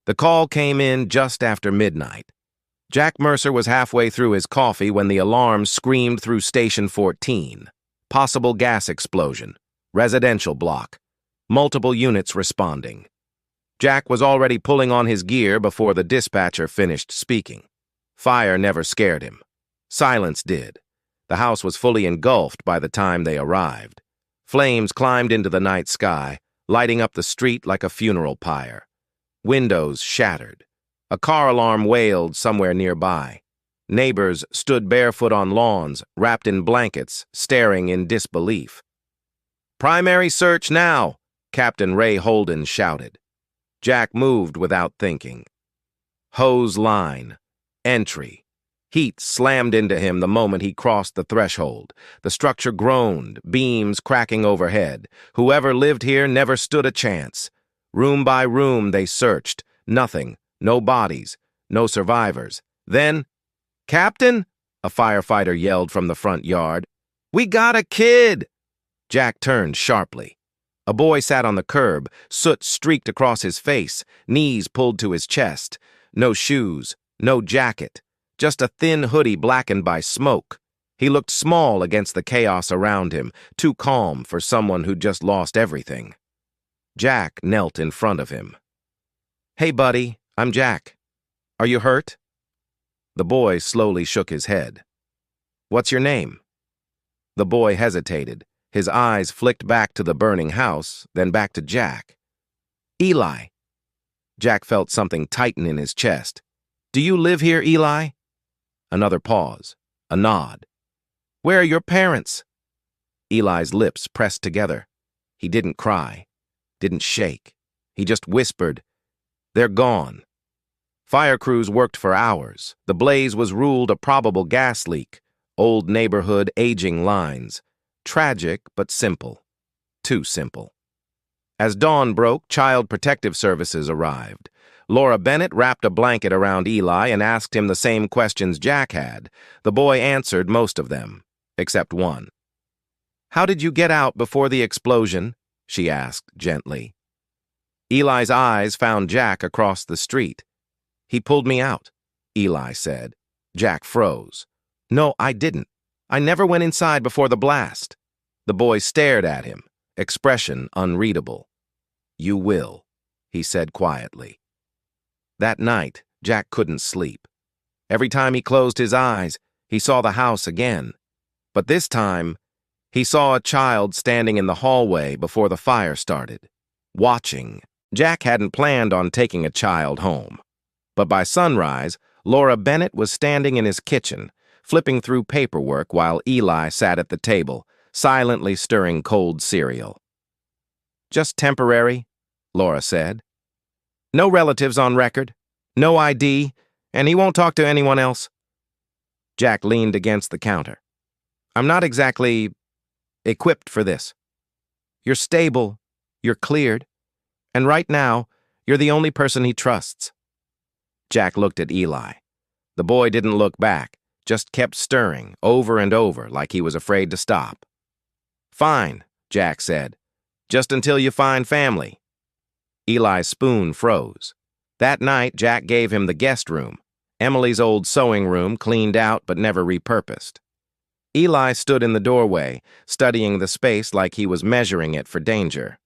The call came in just after midnight. Jack Mercer was halfway through his coffee when the alarm screamed through Station 14. Possible gas explosion. Residential block. Multiple units responding. Jack was already pulling on his gear before the dispatcher finished speaking. Fire never scared him. Silence did. The house was fully engulfed by the time they arrived. Flames climbed into the night sky, lighting up the street like a funeral pyre. Windows shattered. A car alarm wailed somewhere nearby. Neighbors stood barefoot on lawns, wrapped in blankets, staring in disbelief. "Primary search now!" Captain Ray Holden shouted. Jack moved without thinking. Hose line. Entry. Heat slammed into him the moment he crossed the threshold. The structure groaned, beams cracking overhead. Whoever lived here never stood a chance. Room by room they searched. Nothing. No bodies. No survivors. Then, "Captain!" a firefighter yelled from the front yard. "We got a kid!" Jack turned sharply. A boy sat on the curb, soot streaked across his face, knees pulled to his chest. No shoes, no jacket, just a thin hoodie blackened by smoke. He looked small against the chaos around him, too calm for someone who'd just lost everything. Jack knelt in front of him. "Hey, buddy, I'm Jack. Are you hurt?" The boy slowly shook his head. "What's your name?" The boy hesitated. His eyes flicked back to the burning house, then back to Jack. "Eli." Jack felt something tighten in his chest. "Do you live here, Eli?" Another pause. A nod. "Where are your parents?" Eli's lips pressed together. He didn't cry. Didn't shake. He just whispered, "They're gone." Fire crews worked for hours. The blaze was ruled a probable gas leak. Old neighborhood, aging lines. Tragic, but simple. Too simple. As dawn broke, Child Protective Services arrived. Laura Bennett wrapped a blanket around Eli and asked him the same questions Jack had. The boy answered most of them, except one. "How did you get out before the explosion?" she asked gently. Eli's eyes found Jack across the street. "He pulled me out," Eli said. Jack froze. "No, I didn't. I never went inside before the blast." The boy stared at him, expression unreadable. "You will," he said quietly. That night, Jack couldn't sleep. Every time he closed his eyes, he saw the house again. But this time, he saw a child standing in the hallway before the fire started, watching. Jack hadn't planned on taking a child home. But by sunrise, Laura Bennett was standing in his kitchen, flipping through paperwork while Eli sat at the table, silently stirring cold cereal. "Just temporary," Laura said. "No relatives on record, no ID, and he won't talk to anyone else." Jack leaned against the counter. "I'm not exactly equipped for this. You're stable, you're cleared, and right now, you're the only person he trusts." Jack looked at Eli. The boy didn't look back, just kept stirring, over and over, like he was afraid to stop. "Fine," Jack said. "Just until you find family." Eli's spoon froze. That night, Jack gave him the guest room, Emily's old sewing room, cleaned out but never repurposed. Eli stood in the doorway, studying the space like he was measuring it for danger.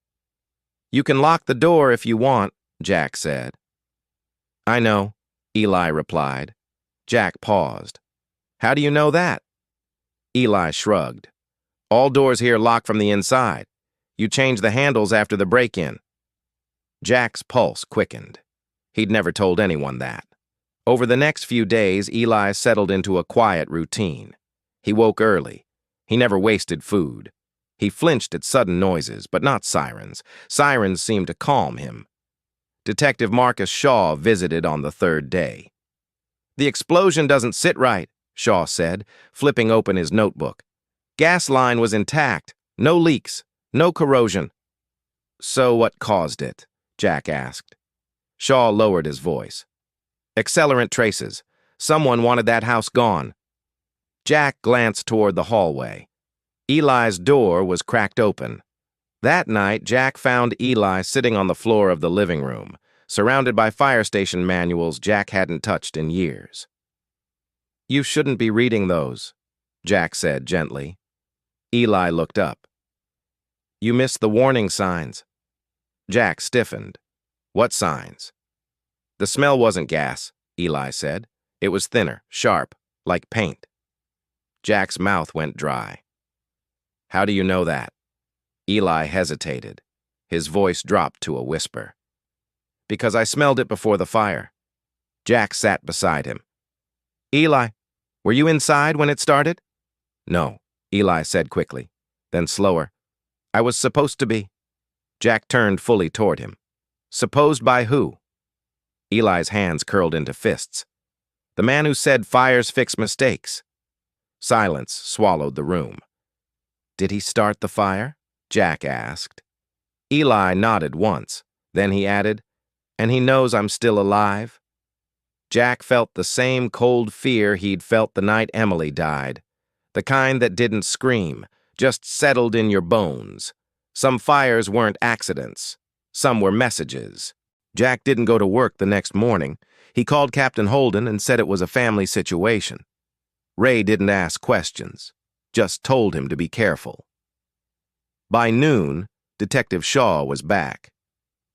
"You can lock the door if you want," Jack said. "I know," Eli replied. Jack paused. "How do you know that?" Eli shrugged. "All doors here lock from the inside. You change the handles after the break-in." Jack's pulse quickened. He'd never told anyone that. Over the next few days, Eli settled into a quiet routine. He woke early. He never wasted food. He flinched at sudden noises, but not sirens. Sirens seemed to calm him. Detective Marcus Shaw visited on the third day. "The explosion doesn't sit right," Shaw said, flipping open his notebook. "Gas line was intact. No leaks. No corrosion." "So what caused it?" Jack asked. Shaw lowered his voice. "Accelerant traces. Someone wanted that house gone." Jack glanced toward the hallway. Eli's door was cracked open. That night, Jack found Eli sitting on the floor of the living room, surrounded by fire station manuals Jack hadn't touched in years. "You shouldn't be reading those," Jack said gently. Eli looked up. "You missed the warning signs." Jack stiffened. "What signs?" "The smell wasn't gas," Eli said. "It was thinner, sharp, like paint." Jack's mouth went dry. "How do you know that?" Eli hesitated. His voice dropped to a whisper. "Because I smelled it before the fire." Jack sat beside him. "Eli, were you inside when it started?" "No," Eli said quickly, then slower. "I was supposed to be." Jack turned fully toward him. "Supposed by who?" Eli's hands curled into fists. "The man who said fires fix mistakes." Silence swallowed the room. "Did he start the fire?" Jack asked. Eli nodded once. Then he added, "And he knows I'm still alive?" Jack felt the same cold fear he'd felt the night Emily died. The kind that didn't scream, just settled in your bones. Some fires weren't accidents. Some were messages. Jack didn't go to work the next morning. He called Captain Holden and said it was a family situation. Ray didn't ask questions, just told him to be careful. By noon, Detective Shaw was back.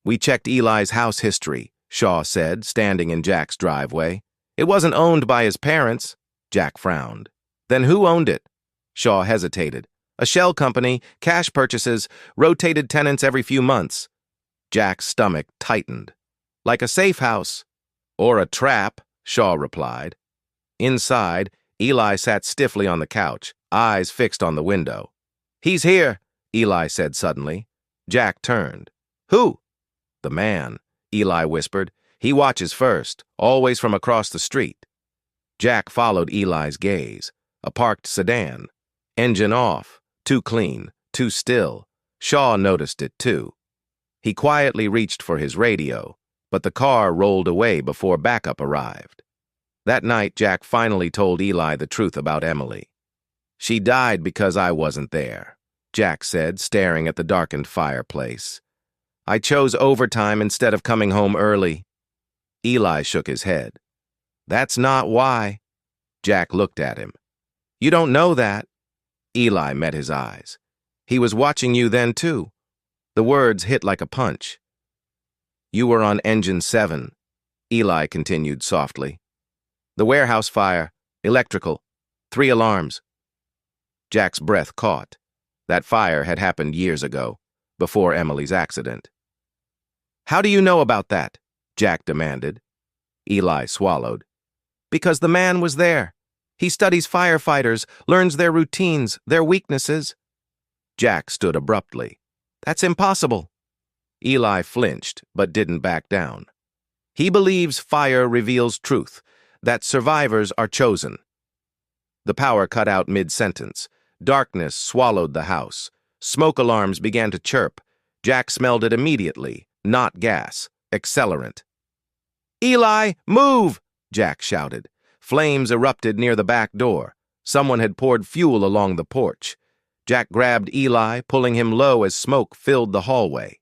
"We checked Eli's house history," Shaw said, standing in Jack's driveway. "It wasn't owned by his parents." Jack frowned. "Then who owned it?" Shaw hesitated. "A shell company, cash purchases, rotated tenants every few months." Jack's stomach tightened. "Like a safe house." "Or a trap," Shaw replied. Inside, Eli sat stiffly on the couch, eyes fixed on the window. "He's here," Eli said suddenly. Jack turned. "Who?" "The man," Eli whispered. "He watches first, always from across the street." Jack followed Eli's gaze. A parked sedan. Engine off. Too clean. Too still. Shaw noticed it, too. He quietly reached for his radio, but the car rolled away before backup arrived. That night, Jack finally told Eli the truth about Emily. "She died because I wasn't there," Jack said, staring at the darkened fireplace. "I chose overtime instead of coming home early." Eli shook his head. "That's not why." Jack looked at him. "You don't know that." Eli met his eyes. "He was watching you then, too." The words hit like a punch. "You were on engine 7, Eli continued softly. "The warehouse fire, electrical, 3 alarms." Jack's breath caught. That fire had happened years ago, before Emily's accident. "How do you know about that?" Jack demanded. Eli swallowed. "Because the man was there. He studies firefighters, learns their routines, their weaknesses." Jack stood abruptly. "That's impossible." Eli flinched, but didn't back down. "He believes fire reveals truth, that survivors are chosen." The power cut out mid-sentence. Darkness swallowed the house. Smoke alarms began to chirp. Jack smelled it immediately. Not gas. Accelerant. "Eli, move!" Jack shouted. Flames erupted near the back door. Someone had poured fuel along the porch. Jack grabbed Eli, pulling him low as smoke filled the hallway.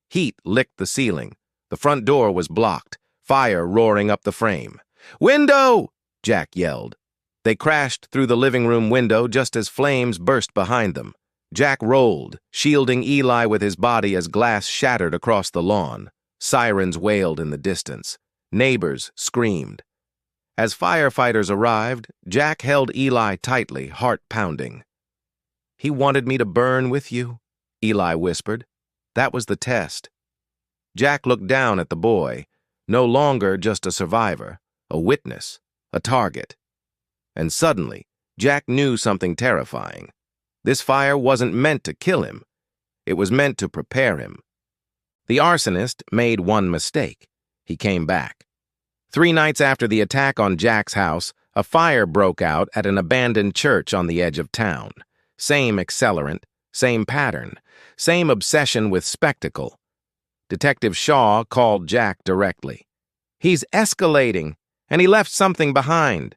Heat licked the ceiling. The front door was blocked, fire roaring up the frame. "Window!" Jack yelled. They crashed through the living room window just as flames burst behind them. Jack rolled, shielding Eli with his body as glass shattered across the lawn. Sirens wailed in the distance. Neighbors screamed. As firefighters arrived, Jack held Eli tightly, heart pounding. "He wanted me to burn with you," Eli whispered. "That was the test." Jack looked down at the boy, no longer just a survivor, a witness, a target. And suddenly, Jack knew something terrifying. This fire wasn't meant to kill him. It was meant to prepare him. The arsonist made one mistake. He came back. 3 nights after the attack on Jack's house, a fire broke out at an abandoned church on the edge of town. Same accelerant, same pattern, same obsession with spectacle. Detective Shaw called Jack directly. "He's escalating, and he left something behind."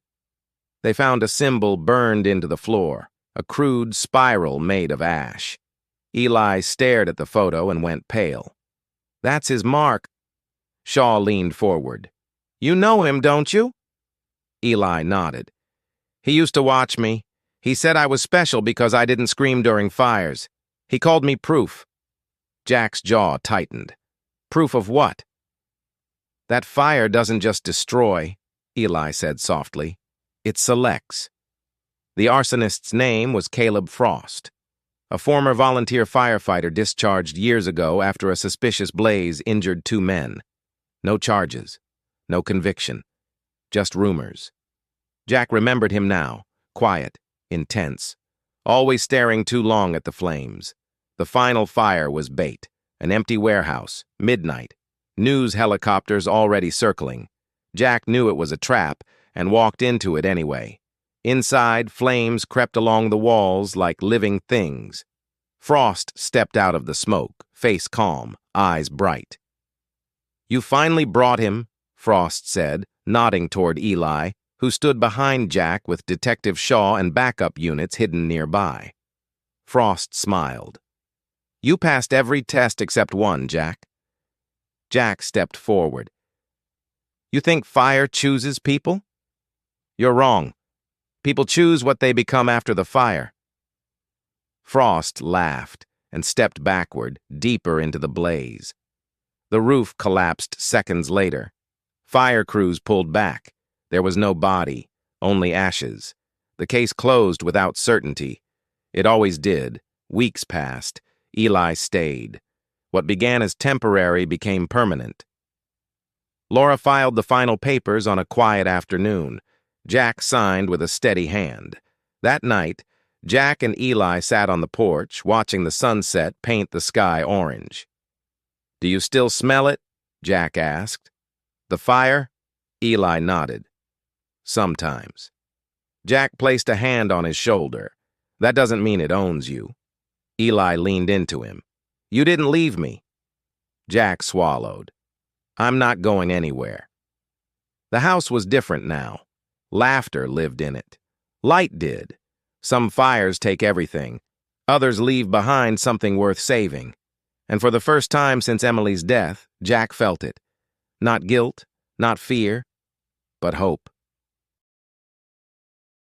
They found a symbol burned into the floor, a crude spiral made of ash. Eli stared at the photo and went pale. "That's his mark." Shaw leaned forward. You know him, don't you? Eli nodded. He used to watch me. He said I was special because I didn't scream during fires. He called me proof. Jack's jaw tightened. Proof of what? That fire doesn't just destroy, Eli said softly. It selects. The arsonist's name was Caleb Frost, a former volunteer firefighter discharged years ago after a suspicious blaze injured 2 men. No charges, no conviction, just rumors. Jack remembered him now, quiet, intense, always staring too long at the flames. The final fire was bait, an empty warehouse, midnight, news helicopters already circling. Jack knew it was a trap and walked into it anyway. Inside, flames crept along the walls like living things. Frost stepped out of the smoke, face calm, eyes bright. You finally brought him, Frost said, nodding toward Eli, who stood behind Jack with Detective Shaw and backup units hidden nearby. Frost smiled. You passed every test except one, Jack. Jack stepped forward. You think fire chooses people? You're wrong. People choose what they become after the fire. Frost laughed and stepped backward, deeper into the blaze. The roof collapsed seconds later. Fire crews pulled back. There was no body, only ashes. The case closed without certainty. It always did. Weeks passed. Eli stayed. What began as temporary became permanent. Laura filed the final papers on a quiet afternoon. Jack signed with a steady hand. That night, Jack and Eli sat on the porch, watching the sunset paint the sky orange. Do you still smell it? Jack asked. The fire? Eli nodded. Sometimes. Jack placed a hand on his shoulder. That doesn't mean it owns you. Eli leaned into him. You didn't leave me. Jack swallowed. I'm not going anywhere. The house was different now. Laughter lived in it. Light did. Some fires take everything. Others leave behind something worth saving. And for the first time since Emily's death, Jack felt it. Not guilt, not fear, but hope.